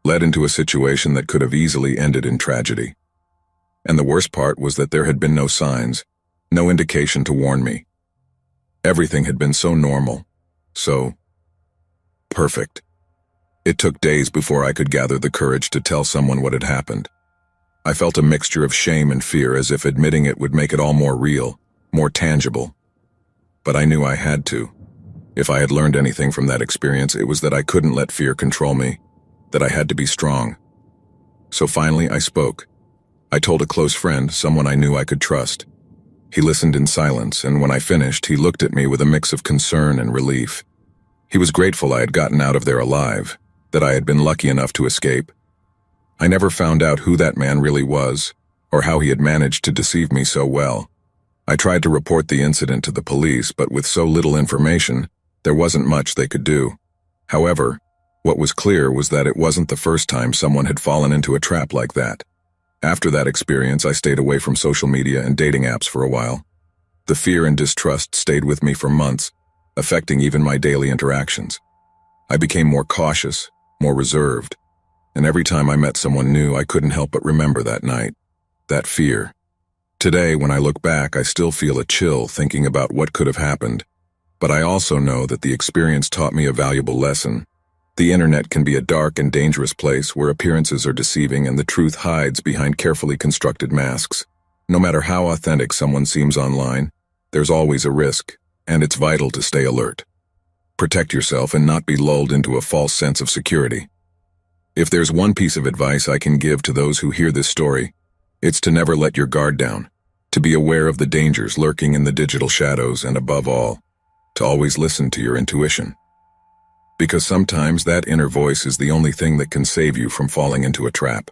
led into a situation that could have easily ended in tragedy. And the worst part was that there had been no signs, no indication to warn me. Everything had been so normal, so perfect. It took days before I could gather the courage to tell someone what had happened. I felt a mixture of shame and fear, as if admitting it would make it all more real, more tangible. But I knew I had to. If I had learned anything from that experience, it was that I couldn't let fear control me, that I had to be strong. So finally, I spoke. I told a close friend, someone I knew I could trust. He listened in silence, and when I finished, he looked at me with a mix of concern and relief. He was grateful I had gotten out of there alive, that I had been lucky enough to escape. I never found out who that man really was, or how he had managed to deceive me so well. I tried to report the incident to the police, but with so little information, there wasn't much they could do. However, what was clear was that it wasn't the first time someone had fallen into a trap like that. After that experience, I stayed away from social media and dating apps for a while. The fear and distrust stayed with me for months, affecting even my daily interactions. I became more cautious, more reserved, and every time I met someone new, I couldn't help but remember that night, that fear. Today, when I look back, I still feel a chill thinking about what could have happened, but I also know that the experience taught me a valuable lesson. The internet can be a dark and dangerous place where appearances are deceiving and the truth hides behind carefully constructed masks. No matter how authentic someone seems online, there's always a risk, and it's vital to stay alert. Protect yourself and not be lulled into a false sense of security. If there's one piece of advice I can give to those who hear this story, it's to never let your guard down, to be aware of the dangers lurking in the digital shadows, and above all, to always listen to your intuition. Because sometimes that inner voice is the only thing that can save you from falling into a trap.